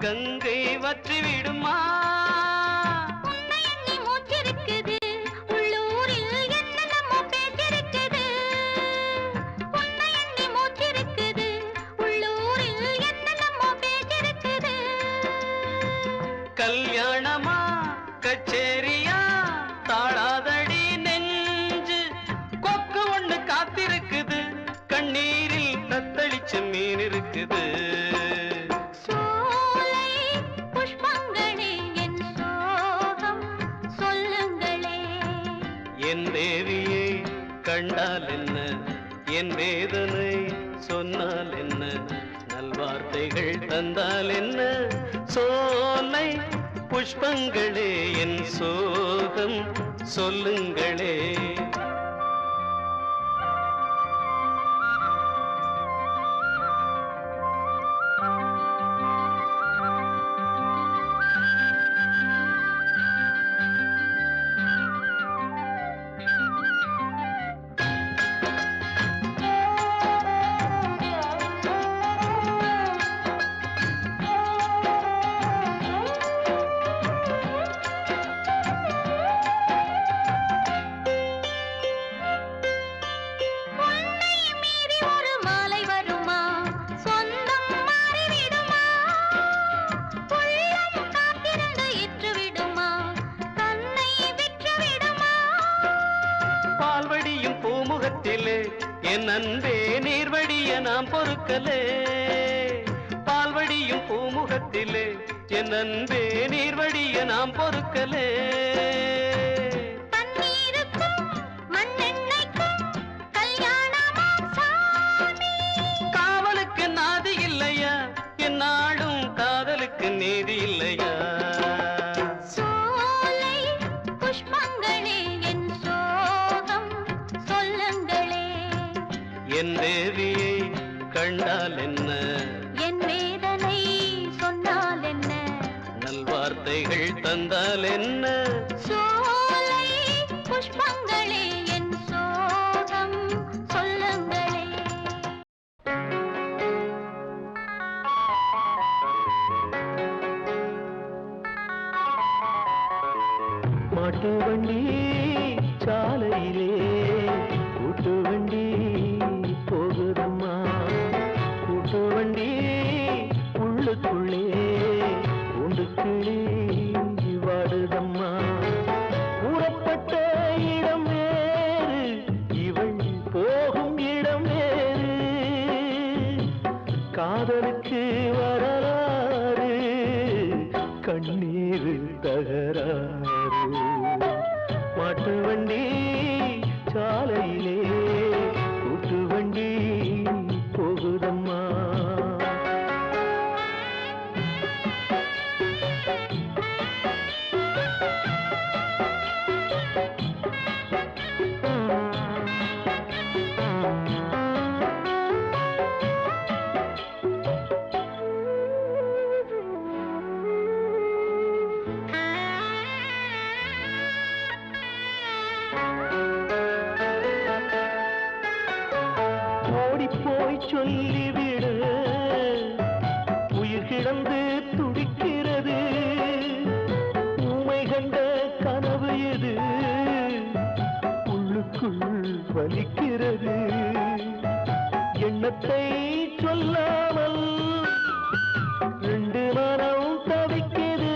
கங்கை வற்றி விடுமா கல்யாணமா கச்சேரியா தாழாதடி நெஞ்சு கொக்கு ஒண்ணு காத்திருக்குது கண்ணீரில் தத்தளிச்ச மீன் இருக்குது என் தேவியை கண்டால் என்ன என் வேதனை சொன்னால் என்ன நல்வார்த்தைகள் தந்தால் என்ன சோலை புஷ்பங்களே என் சோகம் சொல்லுங்களே என் அன்பே நீர்வடிய நாம் பொறுக்கலே பால்வடியும் பூமுகத்திலே என் அன்பே நீர்வடிய நாம் பொறுக்கலே காவலுக்கு நாதி இல்லையா என் நாடும் காதலுக்கு நீதி இல்லையா என் தேவியை கண்டால் என்ன என் வேதனை சொன்னால் என்ன நல்வார்த்தைகள் தந்தால் என்ன சோலை புஷ்பங்களே என் சோகம் சொல்லுங்களே மாட்டு வண்டி சாலையிலே கூட்டு வண்டி போகுதம்மா கூட்டு வண்டி உள்ளுக்குள்ளே உண்டு கிளி வாடுதம்மா கூறப்பட்ட இடம் வேறு இவள் போகும் இடம் வேறு காதலுக்கு வரலாறு கண்ணீர் தகராறு மாட்டு வண்டி சாலையிலே கூட்டு வண்டி போகுதம்மா போய் சொல்லிவிடு உயிர் கிடந்து துடிக்கிறது ஊமை கண்ட கனவு எது உள்ளுக்குள் வலிக்கிறது எண்ணத்தை சொல்லாமல் ரெண்டு மனம் தவிக்கிறது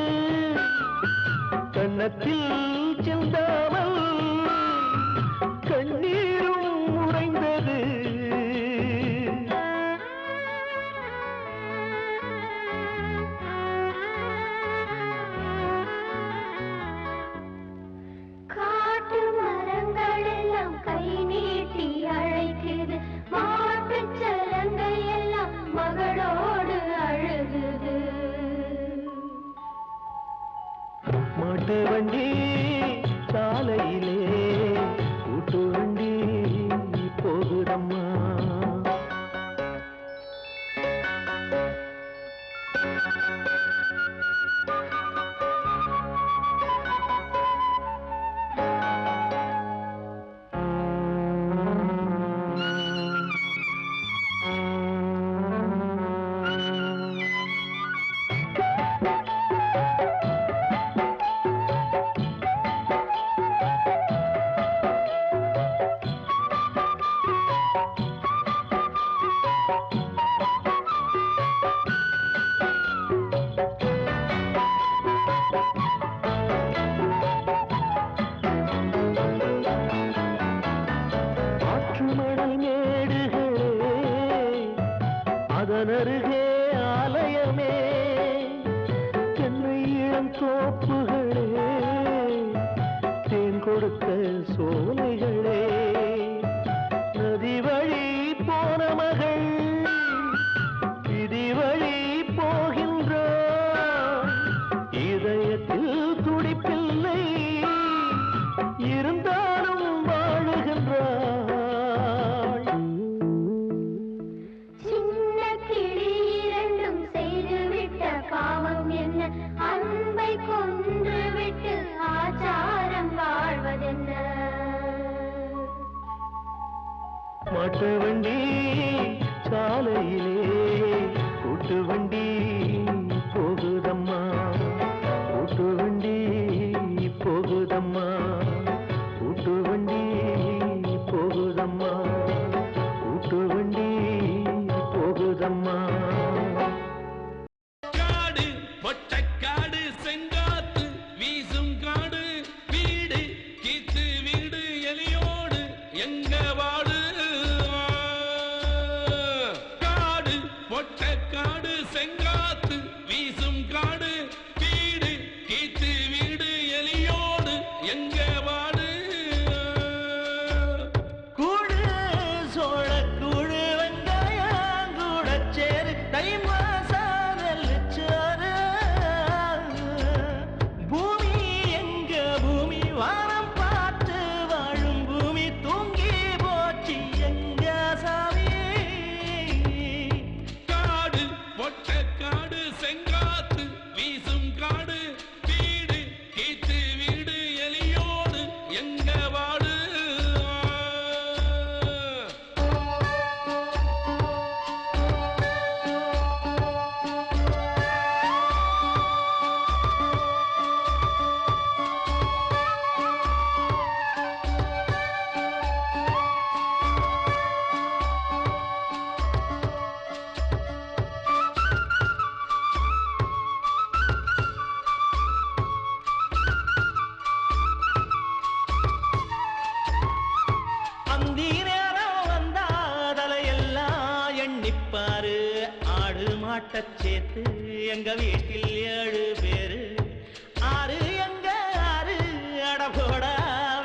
தோப்புகளே தேன் கொடுத்த சோலைகளே நதி வழி போன மகள் விதி வழி போகின்றார் இதயத்தில் துடிப்பில்லை இருந்தாலும் வாழுகின்றாள் சின்ன கிளி இரண்டும் செய்துவிட்ட பாவம் என்ன அன்பை கொன்று விட்டு ஆச்சாரம் வாழ்வதென்ன மாட்டு வண்டி சாலையிலே கூட்டு வண்டி போகுதம்மா கூட்டு வண்டி போகுதம்மா கூட்டு வண்டி போகுதம்மா கூட்டு வண்டி போகுதம்மா காடு மொட்டைக்காடு செங்காத்து வீசும் காடு வீடு கீத்து வீடு எலியோடு எங்க வாடு காடு மொட்டைக்காடு செங்காத்து வீசும் காடு வீடு கீத்து வீடு எலியோடு எங்க வாடு கூடு சோளக்கூடு வெங்காயம் கூட சேரு தை மாசம் நெல்லுச்சோறு பூமி எங்க பூமி வானம் பார்த்து வாழும் பூமி தூங்கி போச்சு எங்க சாமி காடு மொட்டைக்காடு செங்காத்து வீசும் காடு வீடு கீத்து வீடு எலியோடு எங்க வாடு அந்தி நேரம் வந்தா தலையெல்லாம் எண்ணிப்பாரு ஆடு மாட்டச் சேர்த்து எங்க வீட்டில் 7 பேரு ஆறு எங்க ஆறு அடபோட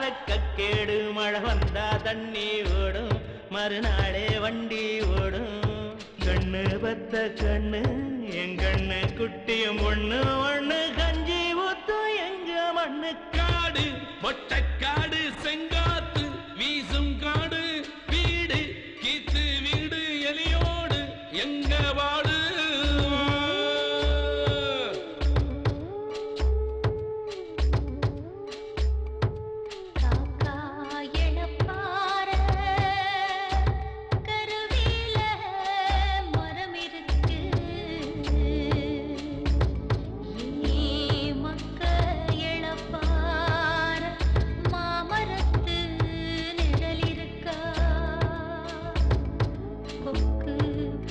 வெக்கக்கேடு மழை வந்தா தண்ணி ஓடும் மறுநாளே வண்டி ஓடும் கண்ணு பத்த கண்ணு என் கண்ணு குட்டியும் ஒண்ணு ஒண்ணு கஞ்சி ஊத்தும் எங்க மண்ணு காடு மொட்டைக்காடு செங்காத்து வீசும் காடு வீடு கீத்து வீடு எலியோடு எங்க வாடு காக்கா எழப்பார கருவில மரம் இருக்கு மக்க எழப்பார மாமரத்து நிழல் இருக்கா கொக்கு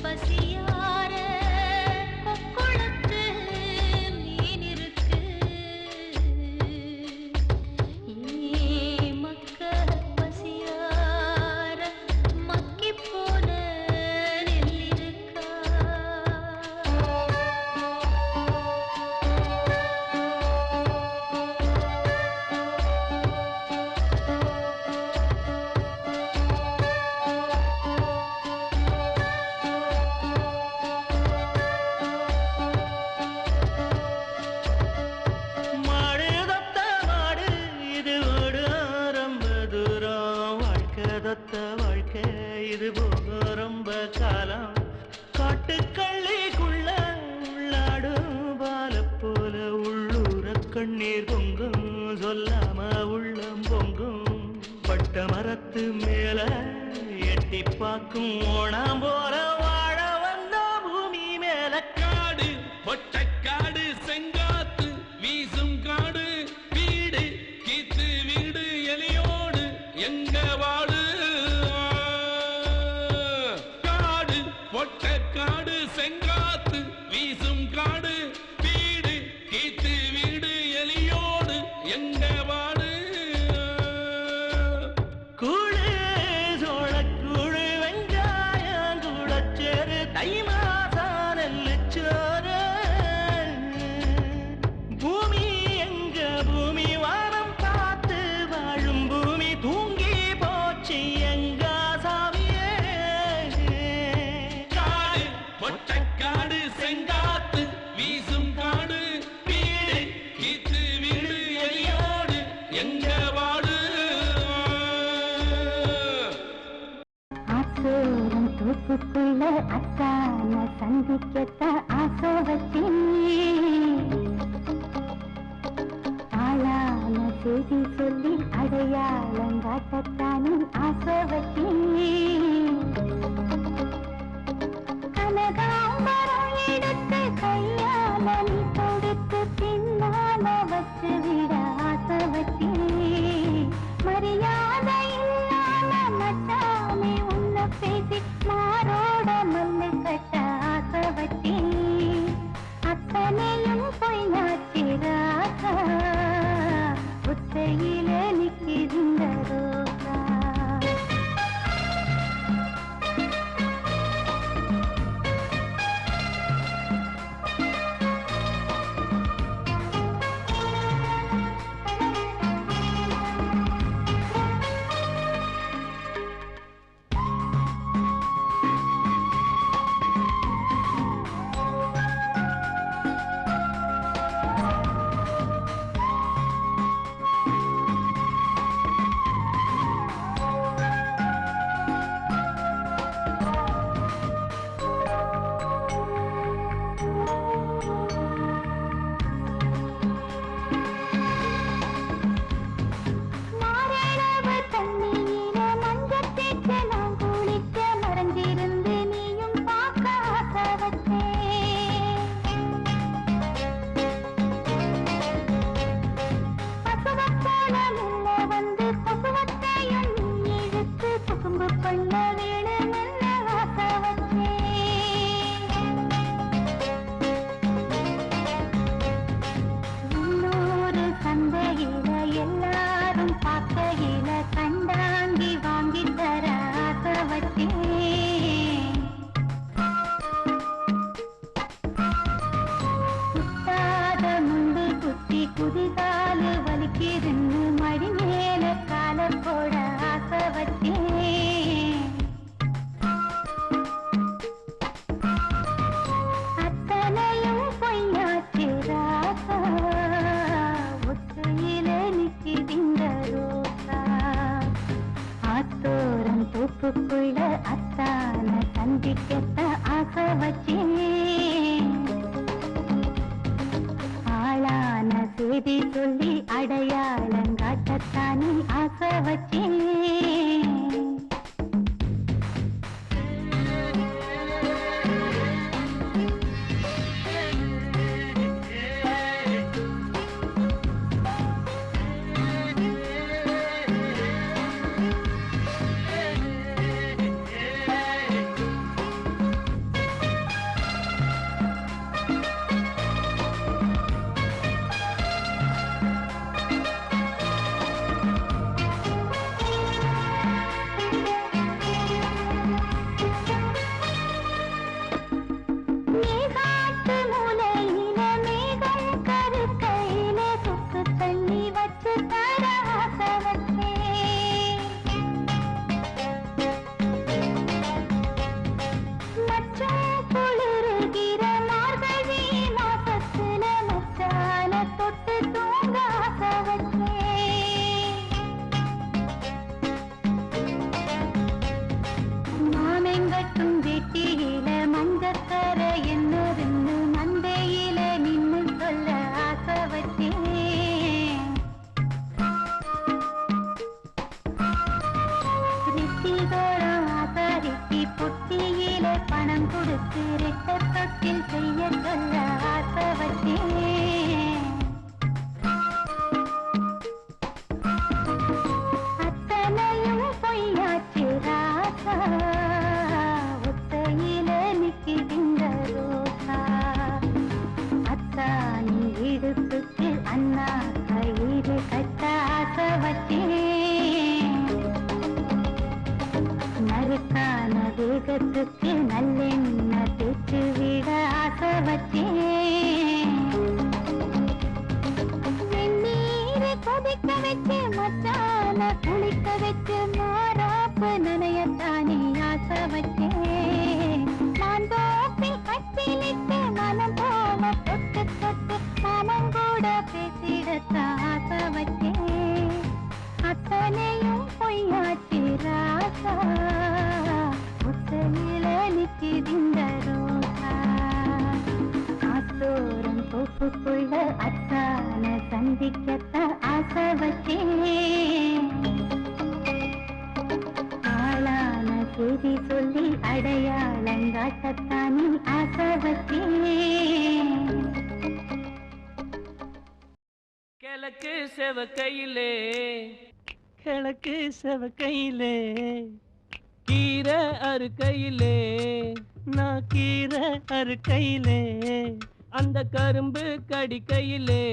பசியார கொக்குளத்து மீன் இருக்கு மக்க பசியார மக்கி போன நெல் இருக்கா மாடு தொத்த மாடு இது ஓடும் ரொம்ப தூரம் வாழ்க்கை தொத்த வாழ்க்கை இது போகும் ரொம்ப காலம் காட்டுக்கள்ளிக்குள்ள உள்ளாடும் பால போல உள்ளூர கண்ணீர் பொங்கும் சொல்லாம உள்ளம் பொங்கும் பட்ட மரத்து மேல எட்டி பார்க்கும் ஓணாம் போல வாழ வந்த பூமி மேல காடு மொட்டைக்காடு செங்காத்து வீசும் காடு வீடு கீத்து வீடு எலியோடு எங்க வாடு காடு மொட்டைக்காடு செங்காத்து வீசும் காடு வீடு கீத்து வீடு எலியோடு எங்க வாடு கூடு சோளக்கூடு வெங்காயம் கூட சந்திக்கத்த ஆசை வச்சேன் ஆளான செய்தி சொல்லி அடையாளம் காட்டத்தானே ஆசை வச்சேன் கனகாம்பரம் எடுத்து கையால நீ தொடுத்து பின்னால வச்சு விட ஆசை வச்சேன் மரியாதை இல்லாம மச்சானே உன்னை பேசி மாரோட மல்லு கட்ட ஆசை வச்சேன் அத்தனையும் போய் நாச்சிராசா ஒத்தையில நிற்கின்ற ரோசா ஒத்தையில நிற்கின்ற ரோசா தோப்புக்குள்ள அத்தான சந்திக்கத்தான் ஆசை வச்சேன். ஆளான செய்தி சொல்லி அடையாளங்காட்டத்தானே ஆசை வச்சேன். கிழக்கு செவக்கையிலே கிழக்கு செவக்கையிலே கீரை அறுக்கையிலே நான் கீரை அறுக்கையிலே அந்த கரும்பு கடிக்கையிலே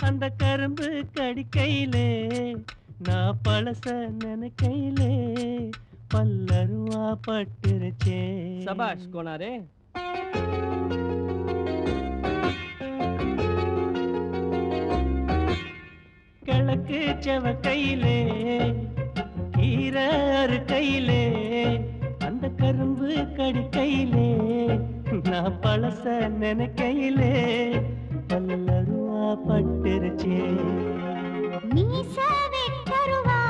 அந்த கரும்பு கடிக்கையிலே நான் பழச நினைக்கையிலே பல்லருவா பட்டுருச்சே. சபாஷ் கோனாரே. கிழக்கு செவக்கையிலே கீரை அறுக்கையிலே அந்த கரும்பு கடிக்கையிலே நான் பழச நினைக்கையிலே பல்லருவா பட்டுருச்சே. மீச வெட்டருவா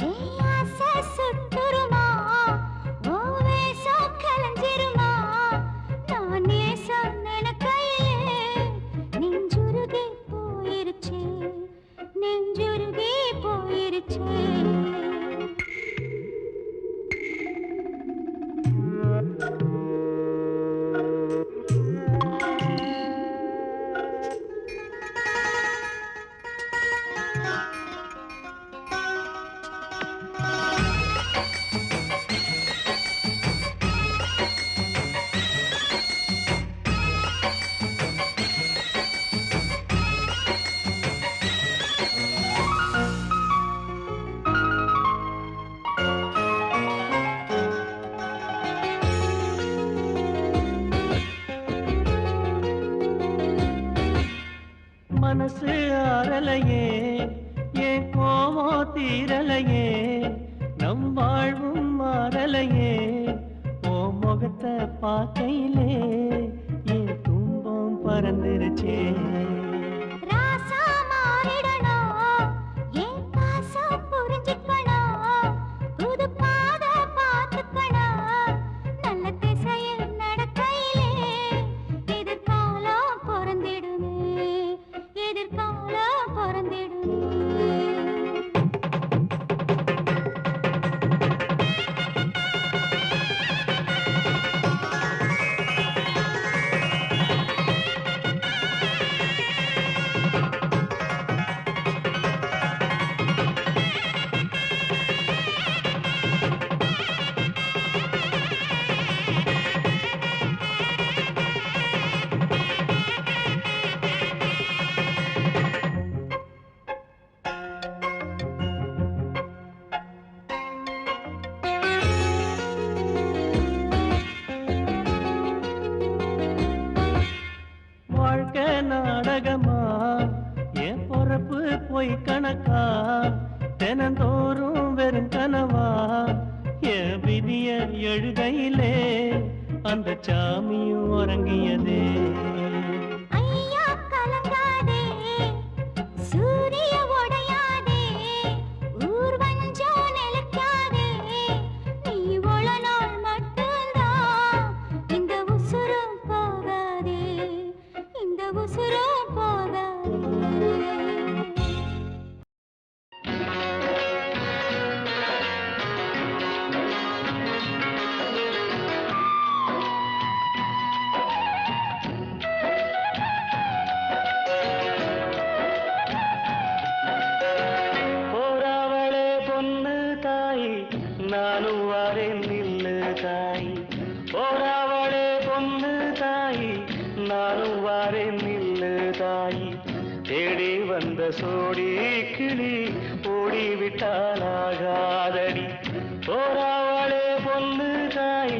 ஏன் ஆசை சுட்டுருமா ஓ வேஷம் கலஞ்சிருமா நான் நேசம் நினைக்கையிலே நெஞ்சுருகி போயிருச்சே நெஞ்சுருகி போயிருச்சே. மனசு ஆறலையே என் கோவம் தீரலையே நம் வாழ்வும் மாறலையே ஓ முகத்தை பார்க்கையிலே என் துன்பம் பறந்துருச்சே. ராசா மாறிடணும் ஏன் பாசம் புரிஞ்சுக்கணும் புது பாத பார்த்துக்கணும் நல்ல திசையில் நடக்கையிலே எதிர்காலம் பிறந்திடுமே எதிர்காலம் பிறந்திடுமே. வாழ்க்கை நாடகமா என் பொறப்பு போய் கணக்கா தினந்தோறும் வெறும் கனவா என் விதிய எழுதையிலே அந்த சாமியும் உறங்கியதே. ஐயா கலங்காதே சூரிய உடையாதே ஊர் வஞ்சம் நிலைக்காதே நீ உள நாள் மட்டும்தான் இந்த உசுரும் போகாதே இந்த உசுரும் போகாதே. போறாவளே பொண்ணு தாய் நானும் வரேன் நில்லு தாய் போறாவளே பொண்ணு தாய் நானும் வரேன் நில்லு தாய் தேடி வந்த சோடி கிளி ஓடிவிட்டாலாகாதடி போறாவளே பொண்ணு தாய்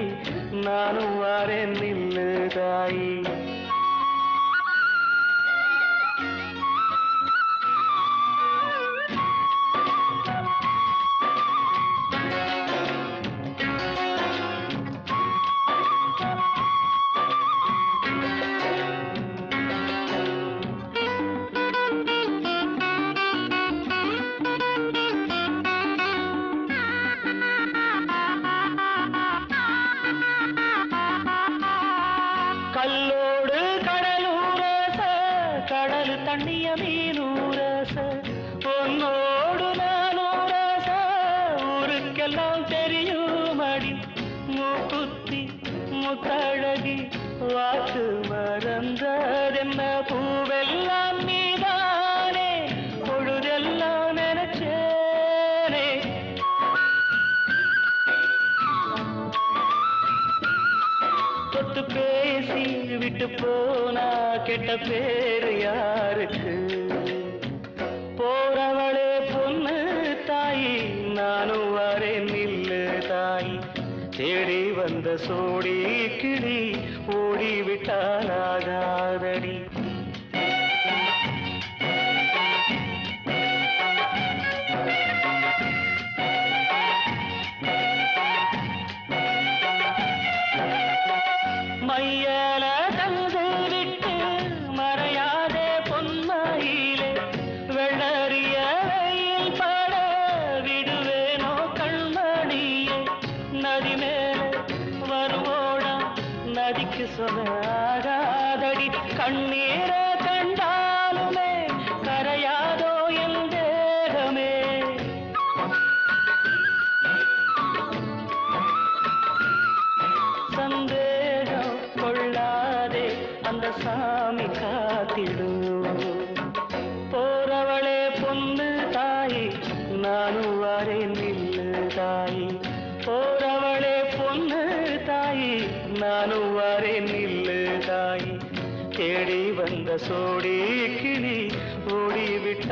நானும் வரேன் நில்லு தாய். கல்லோ தண்ணிய மீனூரச பொன்னோடு நானூரச ஊருக்கெல்லாம் தெரியுமடி மூக்குத்தி முத்தழகி வாக்கு மறந்ததென்ன பூவெல்லாம் நீதானே பொழுதெல்லாம் நினைச்சேனே தொட்டு பேசி விட்டு போனா கெட்ட பேரு யாருக்கு போறவளே பொண்ணு தாயி நானும் வரேன் நில்லு தாயி தேடி வந்த சோடி கிளி ஓடிவிட்டாலாகாதடி மையல தந்து விட்டு மறையாதே பொன்மையிலே வெள்ளறிய வெயில் பட விடுவேனோ கண்மணியே நதி மேலே வருவோடா நதிக்கு சொல்லாதடி கண்ணீரை கண்டாலுமே கரையாதோ என் தேகமே சந்தேகம் கொள்ளாதே அந்த சாமி காத்திடும் போறவளே பொண்ணு தாயி நானும் வரேன் நில்லு தாயி போறவளே பொண்ணு தாயி நானும் வரேன் நில்லு தாயி தேடி வந்த சோடி கிளி ஓடிவிட்டாலாகாதடி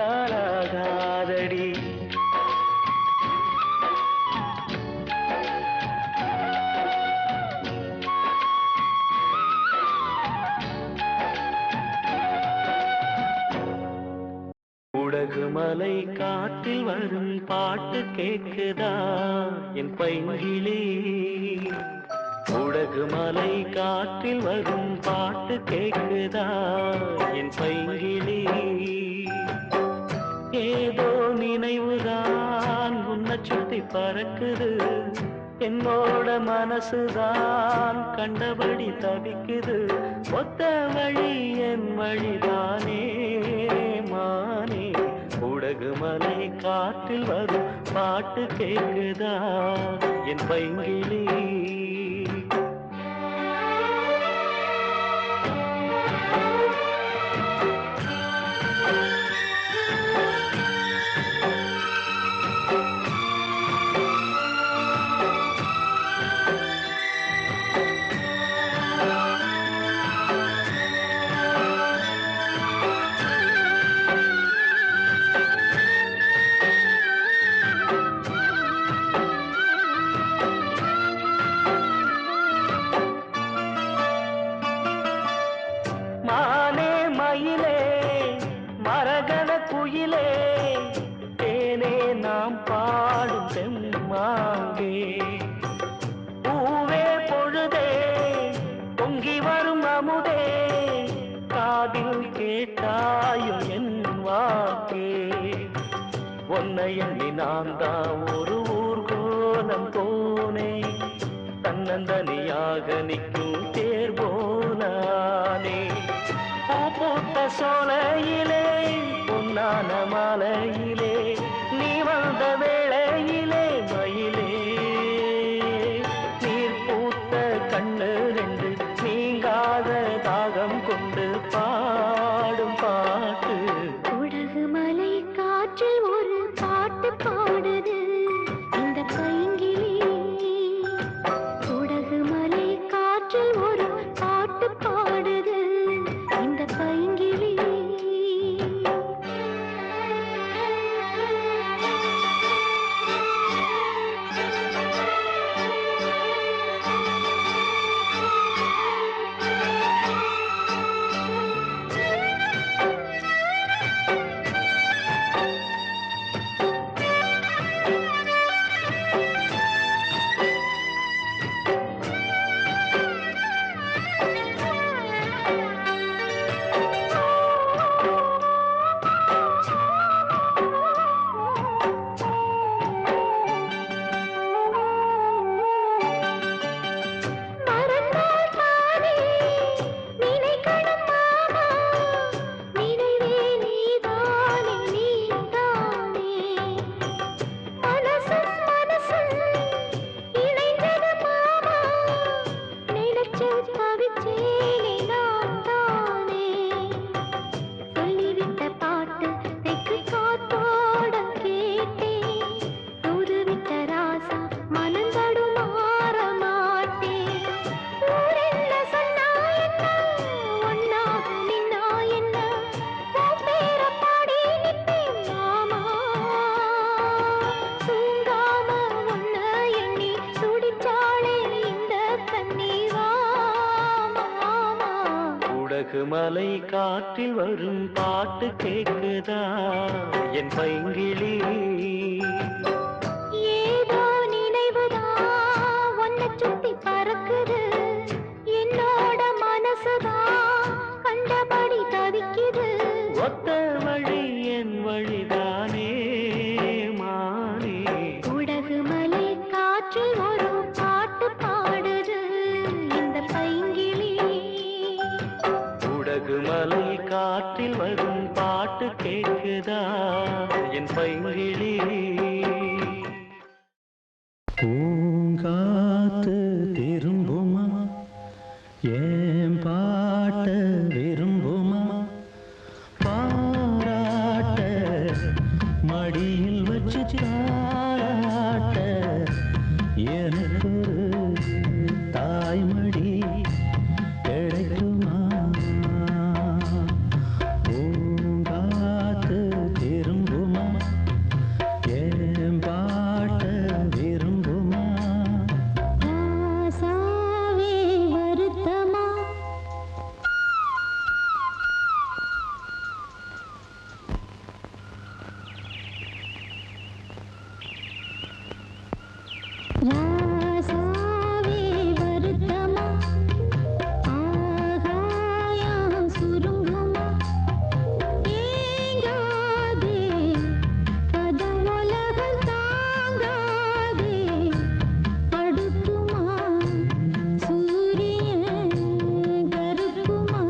உடகுமலை காட்டில் வரும் பாட்டு கேக்குதா என் பைங்கிளி உடகுமலை காட்டில் வரும் பாட்டு கேக்குதா என் பைங்கிளி ஏதோ நினைவுதான் உன்னை சுத்தி பறக்குது என்னோட மனசுதான் கண்டபடி தவிக்குது ஒத்த வழி என் வழிதானே மானே உடகுமலை காற்றில் வரும் பாட்டு கேக்குதா என் பைங்கிளி குயிலே தேனே நாம் பாடும் செம்மாங்கே பூவே பொழுதே பொங்கி வரும் அமுதே காதில் கேட்டாயோ என் வாக்கே உன்னை எண்ணி நான் தான் ஒரு ஊர்கோலம் போனே தன்னந்தனியாக நிற்கும் தேர் போனானே பூத்த சோலையிலே பொன்னான மாலையிலே நீ வந்த வேளையிலே மயிலே நீர் பூத்த கண்ணு ரெண்டு நீங்காத தாகம் கொண்டு பாடும் பாட்டு உடகுமலை காற்றில் ஒரு பாட்டு பாடுது இந்த பைங்கிளி உடகுமலை காற்றில் ஒரு பாட்டு பாடுது இந்த பைங்கிளி மலை காற்றில் வரும் பாட்டு கேக்குதா என் பைங்கிளி ஏதோ நினைவுதான் உன்னை சுத்தி பறக்குது என்னோட மனசுதான் கண்டபடி தவிக்குது ஒத்த வழி என் வழிதானே மானே உடகு மலை காற்றில் ஒரு பாட்டு பாடுது இந்த பைங்கிளி உடகு மலை காற்றில் வரும் பாட்டு கேக்குதா என் பைங்கிளி பூங்காத்து திரும்புமா ஏன் பாட்ட விரும்புமா பாராட்ட மடியில் வச்சு தாராட்ட எனக்கு தாய்மடி கிடைக்குமா பூங்காத்து திரும்புமா ஏன் பாட்ட விரும்புமா ராசாவே வருத்தமா ராசாவே வருத்தமா ஆகாயம் சுருங்குமா ஏங்காதே பதவுலகம் தாங்காதே அடுக்குமா சூரியன் கருக்குமா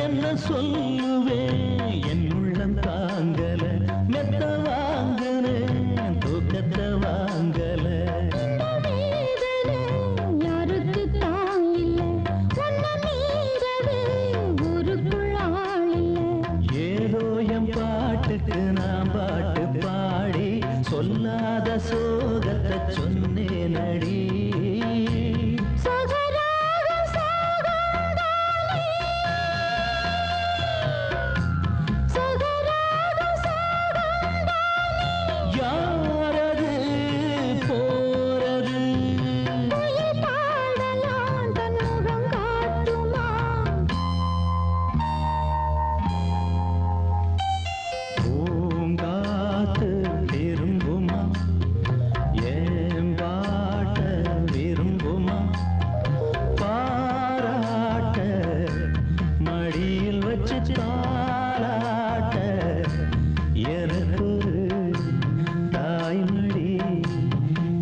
என்ன சொல்லுவேன் என் உள்ளம் தாங்கல மெத்த வாங்கல தூக்கத்தை வாங்கல வேதனை யாருக்கு தான் இல்லை உன்னை மீறவே ஊருக்குள் ஆள் இல்லை ஏதோ என் பாட்டுக்கு நான் பாட்டு பாடி சொல்லாத சோகத்தை சொன்னேன் அடி சகராகம் சாகந்தானே சகராகம் சாகந்தானே யாரது போறது குயில் பாடலாம் தன் முகம் காட்டுமா பூங்காத்து விரும்புமா ஏன் பாட்ட விரும்புமா பாராட்ட மடியில் வச்சு தாளாட்ட எனக்கு தாய்மடி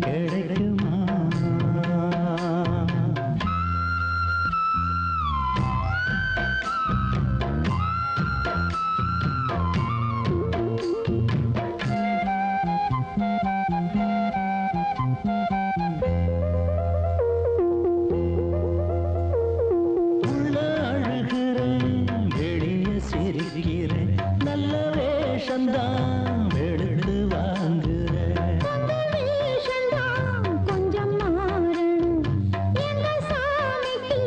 கிடைக்குமா உள்ள அழுகிறேன் வெளிய சிரிக்கிறேன் நல்ல வேஷந்தான் வெளுத்து வாங்குறேன் வேஷந்தான் கொஞ்சம் மாறணும் எந்த சாமிக்கு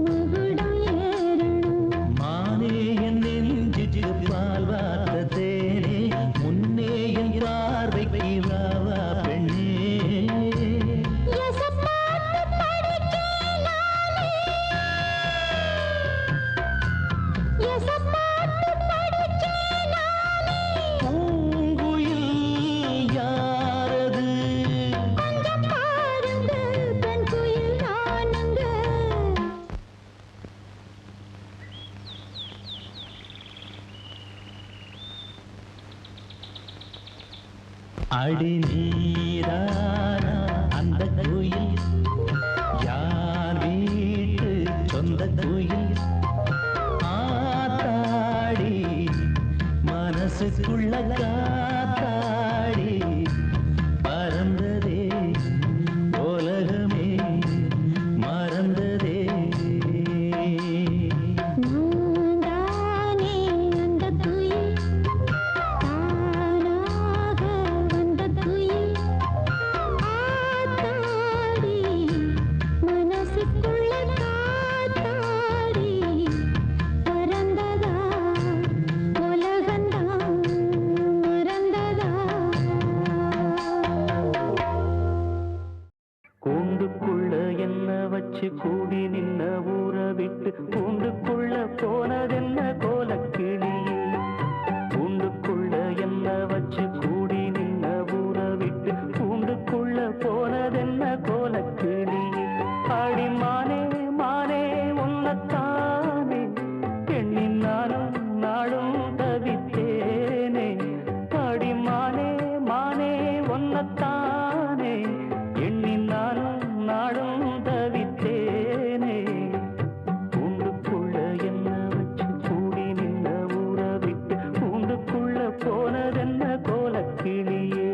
முகுடம் ஏறணும் மானே என் நெஞ்சுக்கு பால் வார்த்த தேனே முன்னே என் பார்வைக்கு வாவா பெண்ணே எசப்பாட்டு படிக்கேன் நானே எசப்பாட்டு படிக்கேன் நானே பூங்குயில் யாரது கொஞ்சம் பாருங்க பெண் குயில் நானுங்க அடி நீரானா அந்த குயில் யார் வீட்டு சொந்த குயில் ஆத்தாடி மனசுக்குள்ள காத்தாடி பறந்ததே உலகமே மறந்ததே நான் தானே அந்த குயில் தானாக வந்த குயில் ஆத்தாடி வச்சு கூடி நின்ன ஊற விட்டு கூண்டுக்குள்ள போனதென்ன கோலக்கிளியே கூண்டுக்குள்ள என்ன வச்சு கூடி நின்ன ஊற விட்டு கூண்டுக்குள்ள போனதென்ன கோலக்கிளியே ஆடி மானே மானே உன்னத்தானே எண்ணி நானும் நாளும் தவித்தேனே ஆடி மானே மானே உன்னத்தானே எண்ணி நானும் நாளும் தவித்தேனே கூண்டுக்குள்ள என்ன வச்சு கூடி நின்ன ஊற விட்டு கூண்டுக்குள்ள போனதென்ன கோலக்கிளியே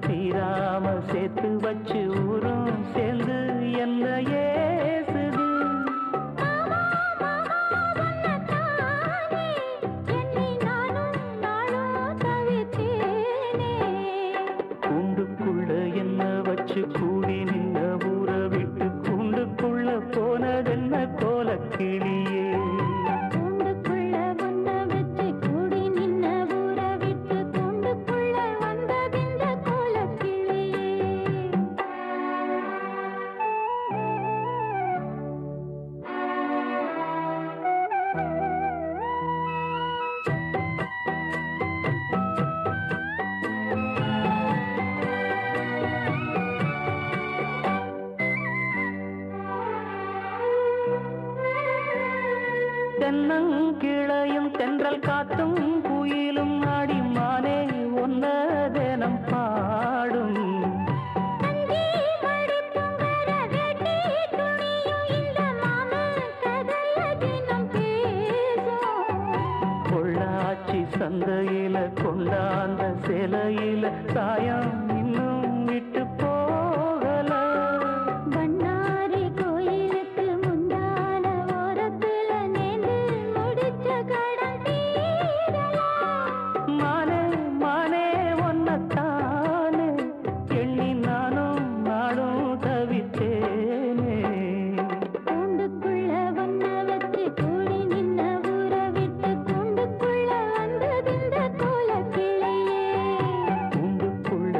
தீராம சேர்த்து வச்சு ஊரும் சேர்ந்து என்ன ஏசுது கூண்டுக்குள்ள என்ன வச்சு கூடி நின்ன ஊற விட்டு கூண்டுக்குள்ள போனதென்ன கோலக்கிளியே தென்னங்கிளையும் தென்றல் காத்தும் குயிலும் ஆடி மானே ஒன்னதேனம் பாடும் பொள்ளாச்சி சந்தையில கொண்டாந்த சிலையில சாயம் இன்னும் விட்டு போகல மானே மானே ஒன்னத்தானே எண்ணி நானும் நாடும் தவித்தேனே கூண்டுக்குள்ள ஒன்ன வச்சு கூடி நின்ன ஊற விட்டு கூண்டுக்குள்ள வந்ததிந்த கோலக்கிளியே கூண்டுக்குள்ள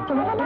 நீரில்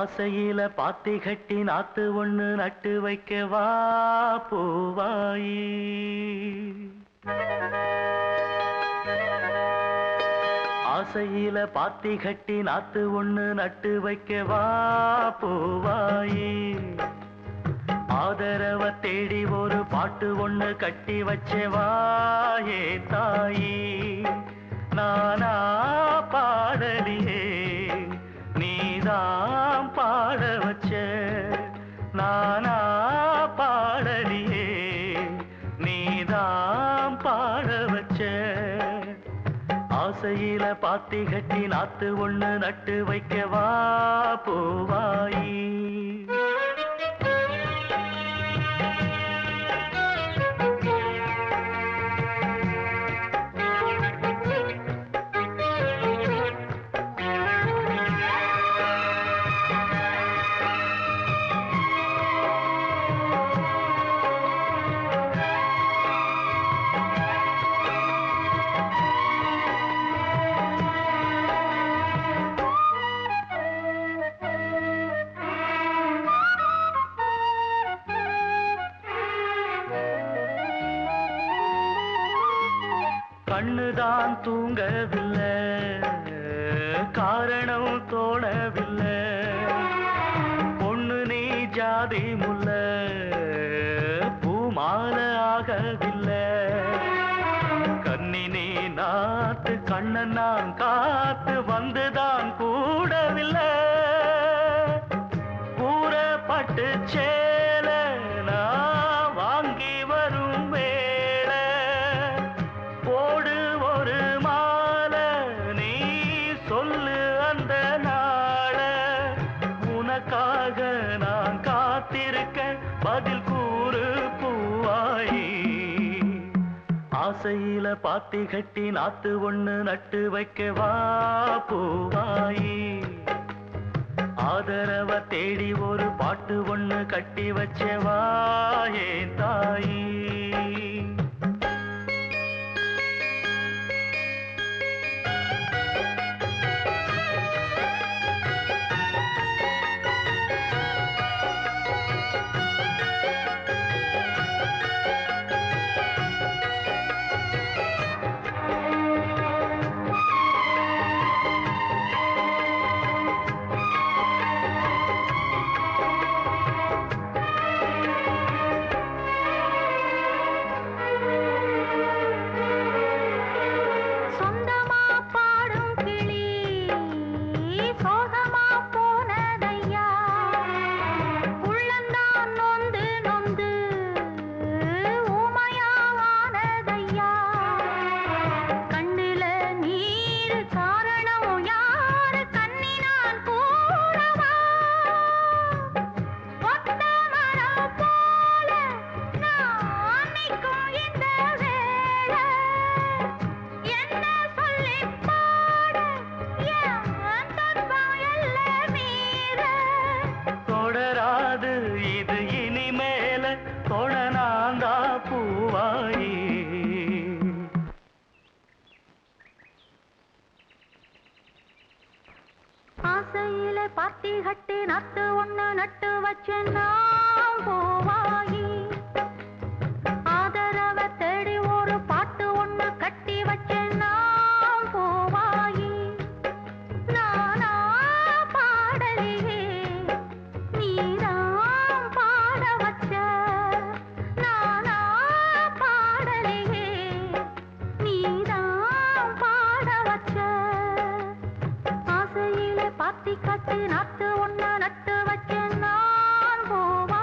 ஆசையில பாத்தி கட்டி நாத்து ஒண்ணு நட்டு வைக்கவா பூவாயி. ஆசையில பாத்தி கட்டி நாத்து ஒண்ணு நட்டு வைக்கவா பூவாயி. ஆதரவ தேடி ஒரு பாட்டு ஒண்ணு கட்டி வச்சவா ஏ தாயி. நானா பாடலியே நீதான் பாட வச்ச. நானா பாடலியே நீதான் பாட வச்ச. ஆசையில பாத்தி கட்டி நாத்து ஒண்ணு நட்டு வைக்கவா பூவாயி. கண்ணுதான் தூங்கவில்லை, காரணம் தோணவில்லை. பொண்ணு நீ ஜாதி முல்ல, பூமால ஆகவில்லை. கண்ணி நீ நாத்து கண்ணன் நான் காத்து வந்துதான் கூடவில்லை. கூறப்பட்டு சேல நான் வாங்கி வரும் வேளை. போடு ஒரு மாலை நீ சொல்லு அந்த நாள. உனக்காக நான் காத்திருக்க பதில் கூறு பூவாயி. ஆசையில பாத்தி கட்டி நாத்து ஒண்ணு நட்டு வைக்கவா பூவாயி. ஆதரவ தேடி ஒரு பாட்டு ஒண்ணு கட்டி வச்சவா ஏன் தாயி. இது இனிமேல தொடனாந்தா பூவாயி. ஆசையில பாத்தி கட்டி நட்டு ஒண்ணு நட்டு வச்சேன்னா பூவாயி. ஆதரவ தேடி ஒரு பாட்டு ஒண்ணு கட்டி வச்சேன்னா பூவாயி. நானா பாடலியே நீதான் பாட வச்ச. நானா பாடலியே நீதான் பாட வச்ச. ஆசையிலே பாத்தி கட்டி நாட்டு ஒண்ணு நட்டு வச்சேன் நான் பூவா.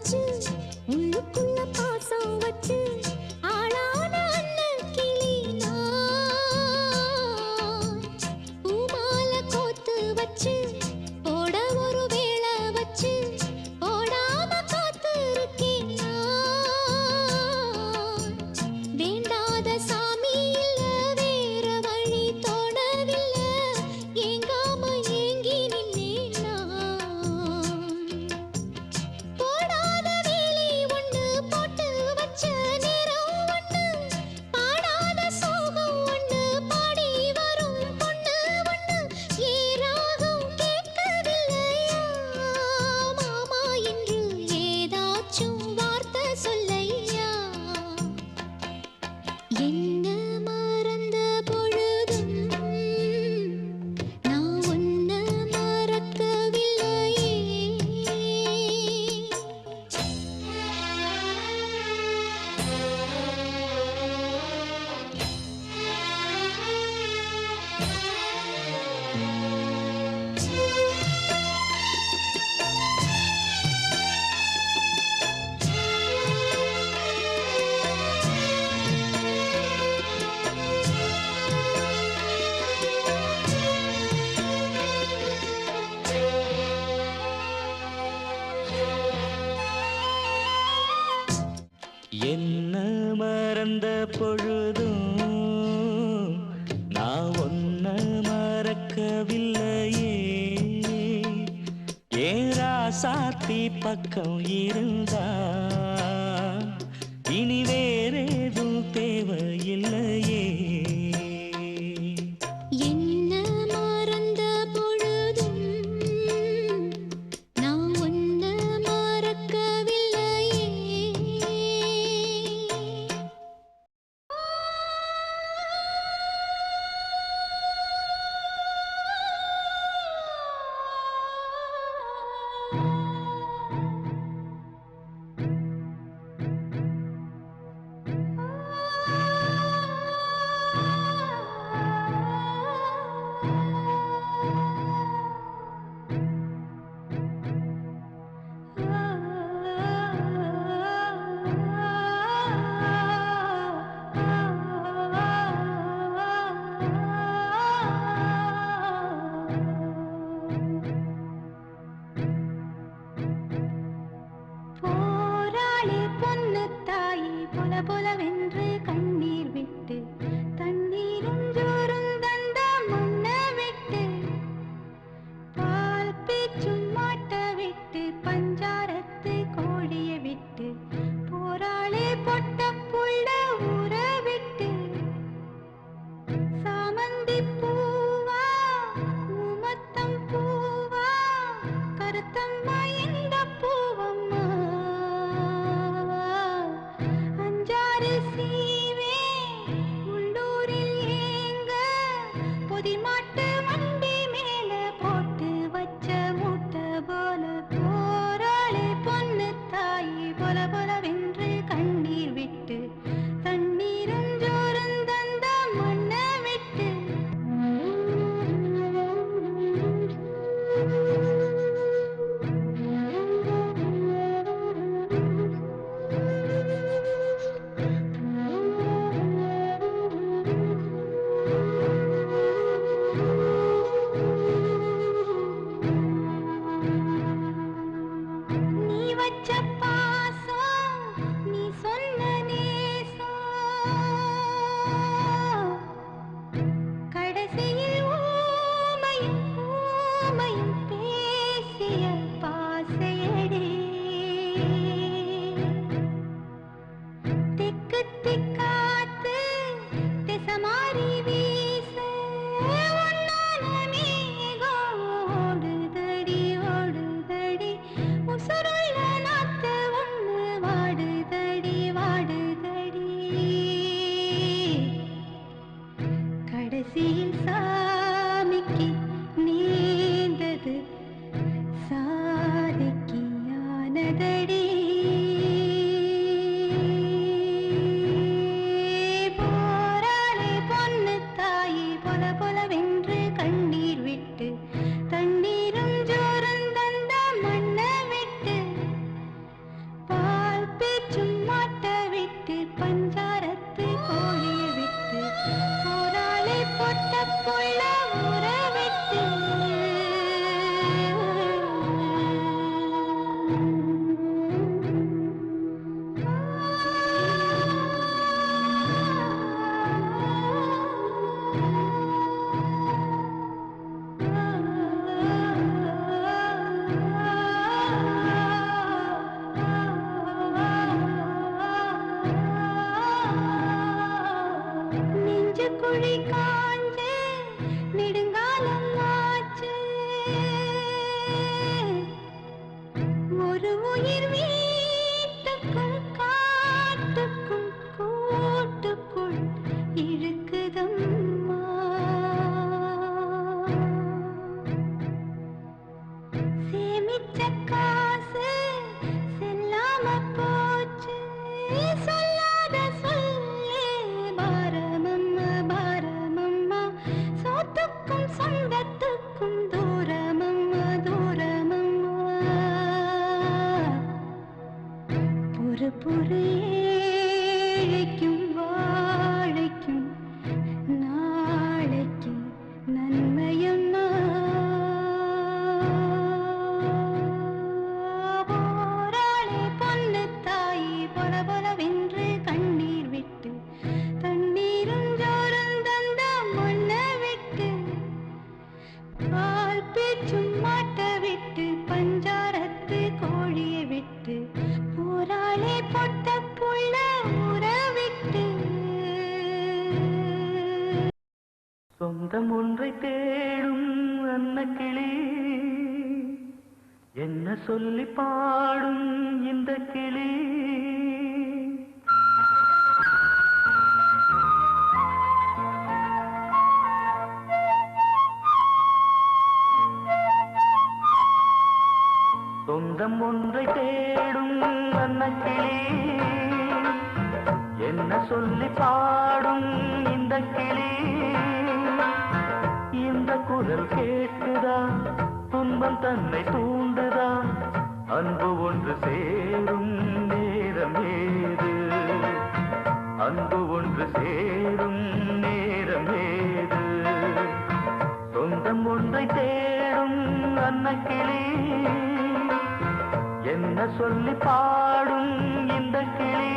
வச்சு உள்ளுக்குள்ள பாசம் வச்சு ஆளான அண்ணன் கிளி நான் பூமால கோத்து வச்சு போட ஒரு வேளை வச்சு போடாம காத்து இருக்கேன் நான் வேண்டாத சாமி இல்ல வேற வழி தோணவில்லை ஏங்காம ஏங்கி நின்னேன் நான் போடாத வேலி ஒண்ணு போட்டு வச்ச நேரம் ஒண்ணு பாடாத சோகம் ஒண்ணு பாடி வரும் பொண்ணு ஒண்ணு ஏராகம் கேட்கவில்லையா மாமா என்று ஏதாச்சும் வார்த்தை சொல்லையா என்ன மறந்த பொழுதும் நான் உன்ன மறக்கவில்லையே என்ன மறந்த பொழுதும் நான் ஒன்ன மறக்கவில்லையே ஏராசாத்தி பக்கம் இருந்தா இனி வேறேதும் தேவையில்லையே என்ன மறந்த பொழுதும் நான் உன்ன மறக்கவில்லையே போராளி பொன்னு தாயி பொல பொலவென்று கண்ணீர் விட்டு தண்ணீரும் ஜோரும் தந்த மண்ண விட்டு பால் பீச்சும் மாட்ட விட்டு பஞ்சாரத்து கோழிய விட்டு போராளி பொட்ட புள்ள ஊற விட்டு சாமந்தி பூவா ஊமத்தம் பூவா கருத்தம்மா இந்த பூவம்மா அஞ்சாறு சீவே ஒரு பொறு ஏழைக்கும் வாழைக்கும் நாளைக்கு நன்மையும் போராளி பொண்ணு தாயி பொல பொலவென்று கண்ணீர் விட்டு தண்ணீரும் ஜோறும் தந்த மண்ணை விட்டு பால் பேச்சும் மாட்ட விட்டு பஞ்சாரத்து கோழியை விட்டு போராளி பொட்ட புள்ள ஊற விட்டு சொந்தம் ஒன்றை தேடும் அன்னக்கிளி என்ன சொல்லி பாடும் இந்த கிளி சொந்தம் ஒன்றை தேடும் அன்னக்கிளி என்ன சொல்லி பாடும் இந்த கிளி இந்த குரல் கேட்குதா துன்பம் தன்னை தூண்டுதா அன்பு ஒன்று சேரும் நேரம் ஏது அன்பு ஒன்று சேரும் நேரம் ஏது சொந்தம் ஒன்றை தேடும் அன்னக்கிளி என்ன சொல்லி பாடும் இந்த கிளி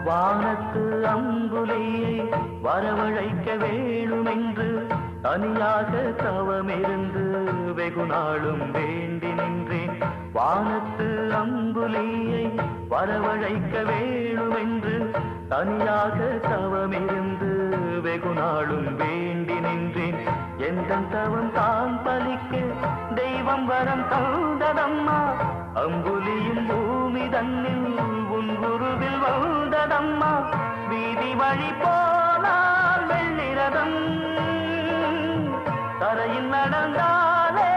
வானத்து அம்புலியை வரவழைக்க வேணுமென்று தனியாக தவமிருந்து வெகு நாளும் வேண்டி நின்றேன் வானத்து அம்புலியை வரவழைக்க வேணுமென்று தனியாக தவமிருந்து வெகு நாளும் வேண்டி நின்றேன் எந்த தவம் தான் பலிக்க தெய்வம் வரம் தந்ததம்மா அம்புலியும் பூமி தன்னில் உன் குருவில் வந்ததம்மா வீதி வழி போனால் வெள்ளிரதம் தரையில் நடந்தாலே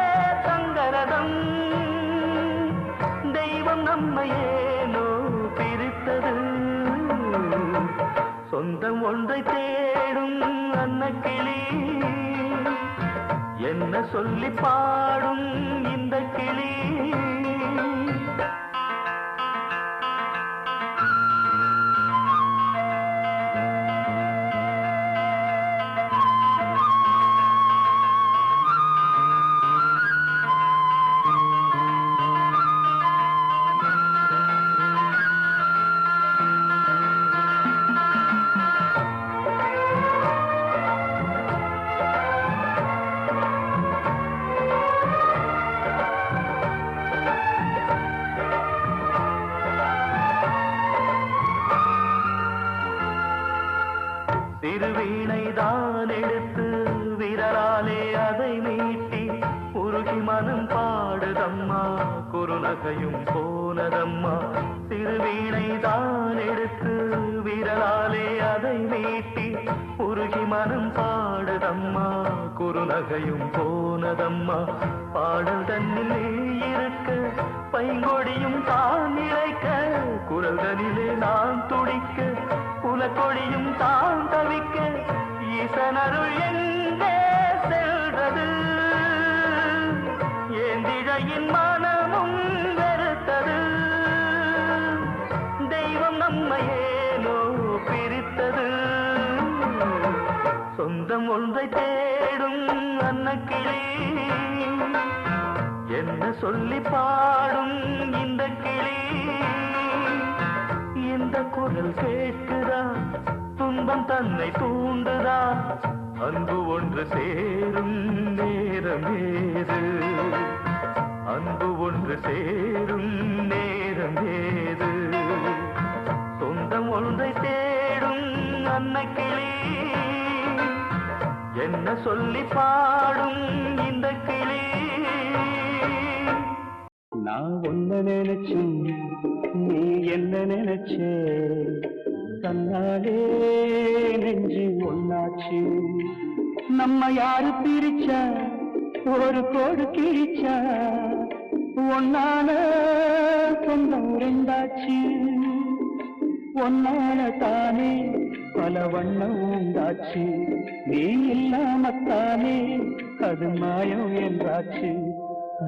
சங்கரதம் தெய்வம் நம்மையேனோ பிரித்தது சொந்தம் ஒன்றை தேடும் அன்னக்கிளி என்ன சொல்லி பாடும் இந்த கிளி திருவீணைதான் எடுத்து விரலாலே அதை மீட்டி உருகி மனம் பாடுதம்மா குறுநகையும் போனதம்மா திருவீணைதான் எடுத்து விரலாலே அதை மீட்டி உருகி மனம் பாடுதம்மா குறுநகையும் போனதம்மா பாடல் தன்னிலே இருக்க பைங்கொடியும் தான் இழைக்க குரல்களிலே நான் துடிக்க குலக்கொடியும் தான் தவிக்க ஈசனருள் எங்கே செல்றது ஏந்திழையின் மனமும் வெறுத்தது தெய்வம் நம்மையேனோ பிரித்தது சொந்தம் ஒன்றை தேடும் அன்னக்கிளி என்ன சொல்லி பாடும் இந்த கிளி இந்த குரல் கேட்குதா துன்பம் தன்னை தூண்டுதா அன்பு ஒன்று சேரும் நேரம் ஏது அன்பு ஒன்று சேரும் நேரம் ஏது சொந்தம் ஒன்றை தேடும் அன்னக்கிளி என்ன சொல்லி பாடும் இந்த கிளி நான் ஒன்ன நினைச்சு நீ என்ன நினைச்சே தன்னாலே நெஞ்சு ஒன்னாச்சு நம்ம யாரு பிரிச்சா ஒரு கோடு கிழிச்சா ஒன்னால சொந்தம் ரெண்டாச்சு ஒன்னால தானே பல வண்ணம் உண்டாச்சு நீ இல்லாமத்தானே அது மாயம் என்றாச்சு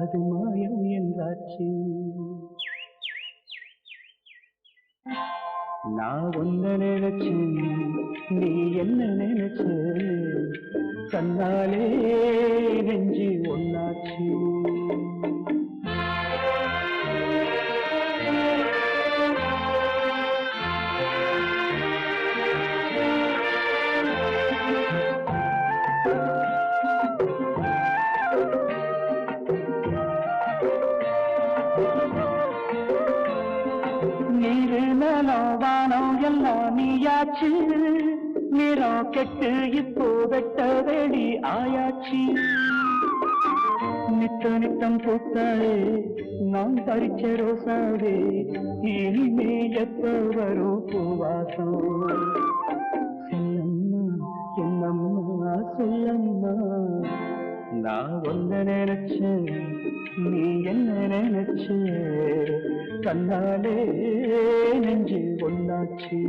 அது மாயம் என்றாச்சு நான் ஒன்ன நினைச்சு நீ என்ன நினைச்ச தன்னாலே நெஞ்சு ஒன்னாச்சு நீரு நலம் வானம் எல்லாம் நீயாச்சு நிறம் கெட்டு இப்போ வெட்ட வேடி ஆயாச்சு நித்த நித்தம் பூத்தாயே நான் பறிச்ச ரோசாவே இனிமே எப்ப வரும் பூவாசம் சொல்லம்மா என்னம்மா சொல்லம்மா நான் ஒன்ன நினைச்சேன் நீ என்ன நினைச்ச கண்ணாலே நெஞ்சு ஒன்னாச்சு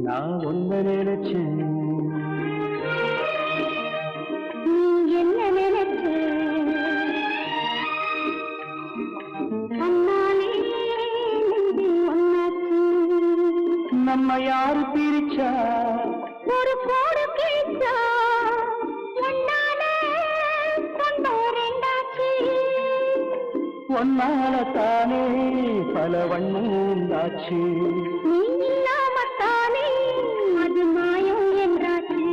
நான் ஒன்ன நினைச்சேன் நீ என்ன நினைச்ச அண்ணாலே நெஞ்சு ஒன்னாச்சு நம்ம யாரு பிரிச்சா ஒரு கோடு கிழிச்சா ஒன்னாலே சொந்தம் ரெண்டாச்சு ஒன்னால தானே பல வண்ணம் உண்டாச்சு நீ இல்லாமத்தானே அது மாயம் என்றாச்சு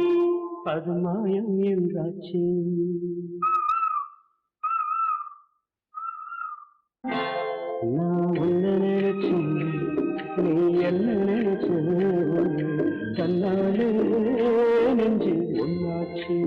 அது மாயம் என்றாச்சு நான் உன்ன நினைச்சு நீ என்ன நினைச்சு கண்ணாலே நெஞ்சு ஒன்னாச்சு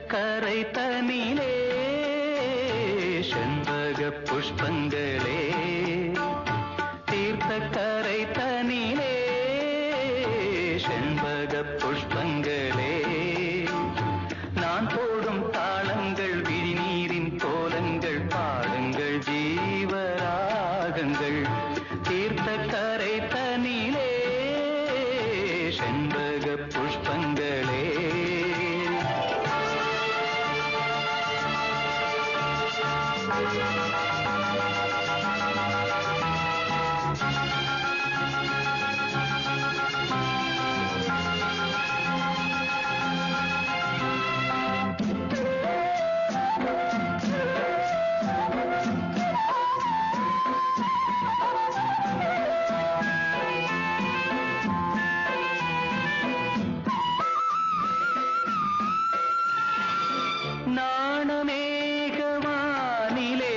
கரை தனிலே செண்பக புஷ்பங்களே செண்பக புஷ்பங்களே நாணமேகவானிலே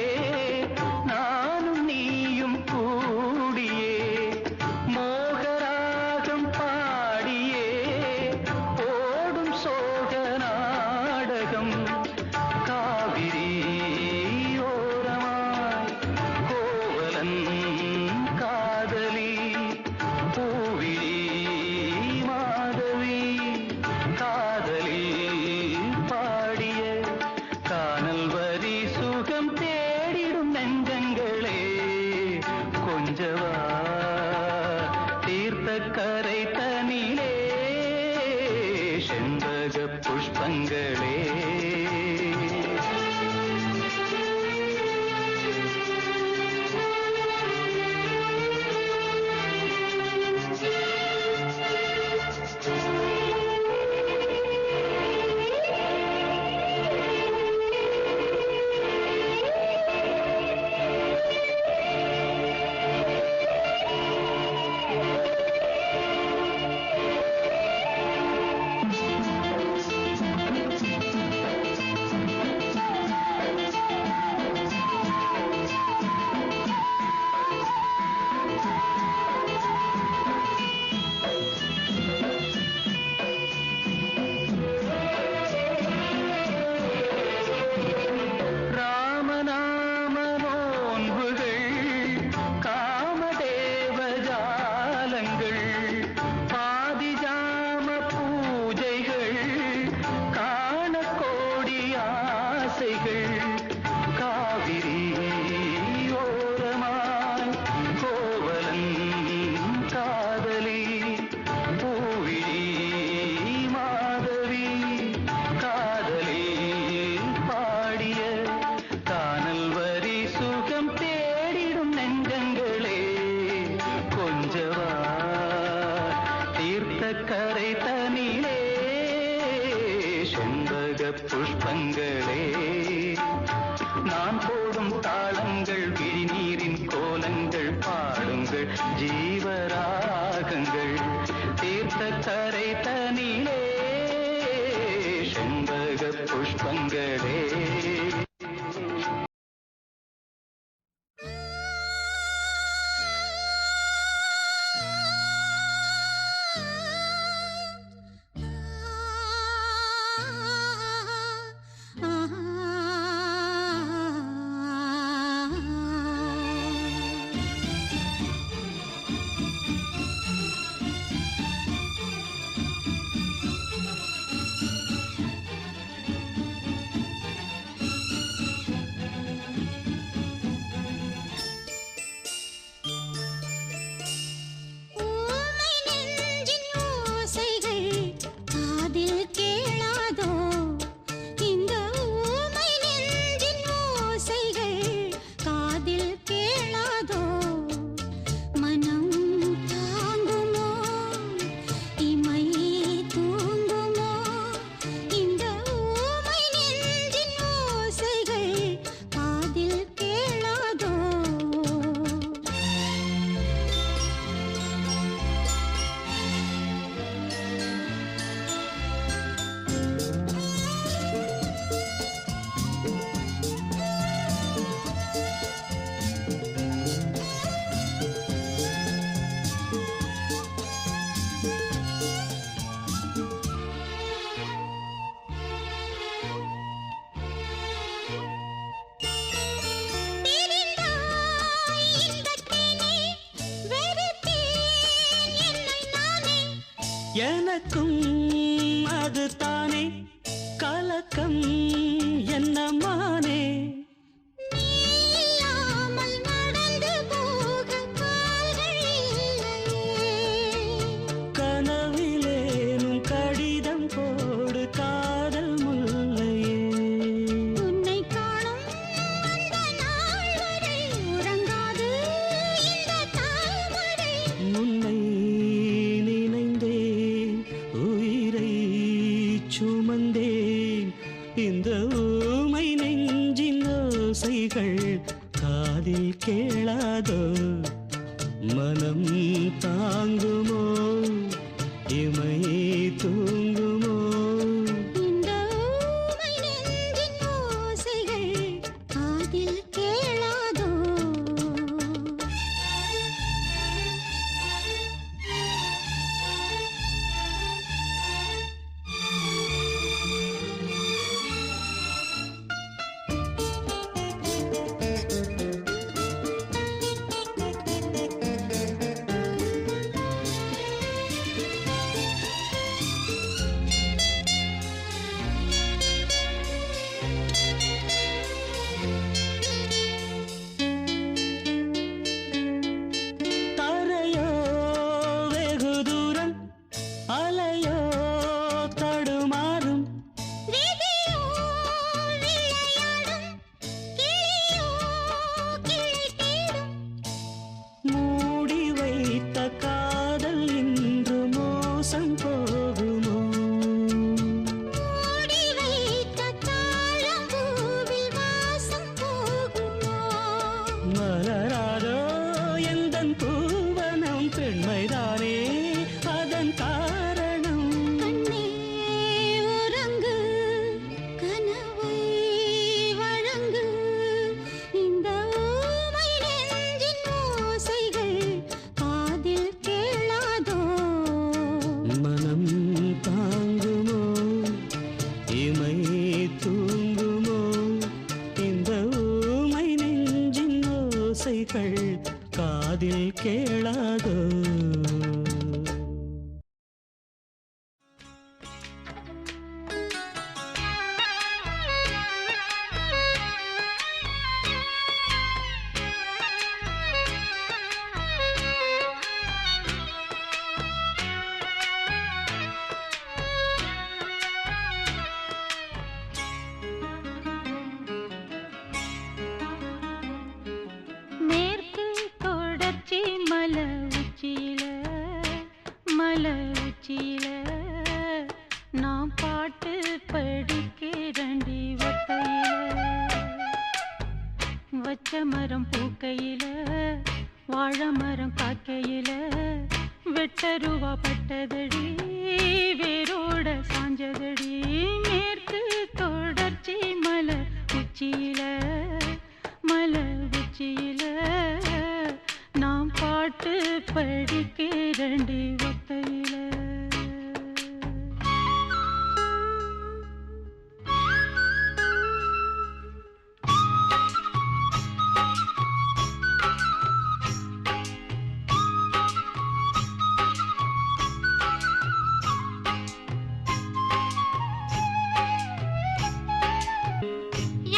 நானும் நீயும் கூடியே மோகராகம் பாடியே ஓடும் சோக நாடகம் காவிரி ஓரமாய் கோவலன் காதலி பூவிழி மாதவி காதலி பாடிய கானல் வரி சுகம் தேடிடும் நெஞ்சங்களே கொஞ்சவா தீர்த்த கரை தனிலே செண்பக புஷ்பங்களே காவிரி ஓரமாய் கோவலன் காதலி பூவிழி மாதவி காதலி பாடிய கானல் வரி சுகம் தேடிடும் நெஞ்சங்களே கொஞ்சவா தீர்த்த கரை தனிலே செண்பக புஷ்பங்களே நான் போடும் தாளங்கள் விழிநீரின் கோலங்கள் பாடுங்கள் ஜீவராகங்கள் தீர்த்த கரை தனிலே செண்பக புஷ்பங்களே எனக்கும் அது தானே கலக்கம் என்னமானே கனவிலே மனம் தாங்குமோ இமை தூங்குமோ இந்த ஊமை நெஞ்சின் ஓசைகள் காதில் கேளாதோ தரையோ வெகு தூரம் அலையோ தடுமாறும் விதியோ விளையாடும் கிளியோ கிளை தேடும் மூடி வைத்த காதல் இன்று மோசம் போகுமோ மூடி வைத்த தாழம்பூவில் வாசம் போகுமோ மலராதோ எந்தன் பூவனம் பெண்மைதானே அதன் காரணம் கண்ணே உறங்கு கனவை வழங்கு இந்த ஊமை நெஞ்சின் ஓசைகள் காதில் கேளாதோ மனம் தாங்குமோ இமை தூங்குமோ இந்த ஊமை நெஞ்சின் ஓசைகள் காதில் கேளாதோ மேற்கு தொடர்ச்சி மலை உச்சியில நான் பாட்டு படிக்கிறண்டி ஒத்தையில வச்ச மரம் பூக்கையில வாழை மரம் காக்கையில வெட்டருவா பட்டதடி வேரோட சாஞ்சதடி மேற்கு தொடர்ச்சி மலை உச்சியில நாம் பாட்டு படிக்கிறண்டி ஒத்தையில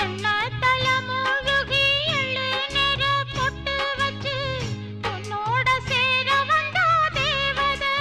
என்ன தலைமுழுகி எள்ளு நிற பொட்டு வச்சு உன்னோட சேர வந்தா தேவதை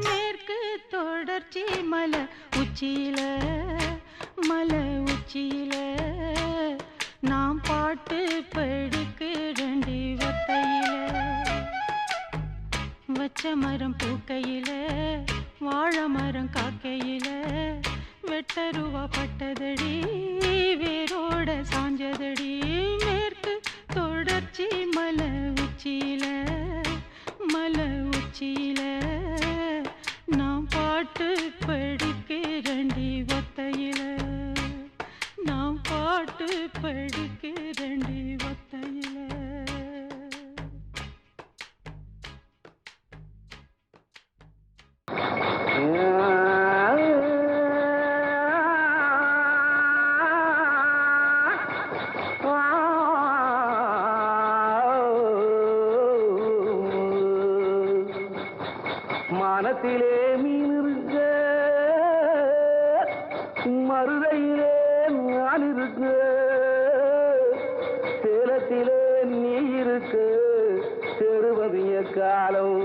மேற்கு தொடர்ச்சி மலை உச்சியில நாம் பாட்டு படிக்கிறண்டி ஒத்தையில வச்ச மரம் பூக்கையில வாழை மரம் காக்கையில வெட்டருவா பட்டதடி வேரோட சாஞ்சதடி மேற்கு தொடர்ச்சி மலை உச்சியில நாம் பாட்டு படிக்கிறண்டி ஒத்தையில நாம் பாட்டு படிக்கிறண்டி ஒத்தையில மானத்திலே மீன் இருக்க மருதையிலே நான் இருக்க சேலத்திலே நீ இருக்க செருவதிய காலம்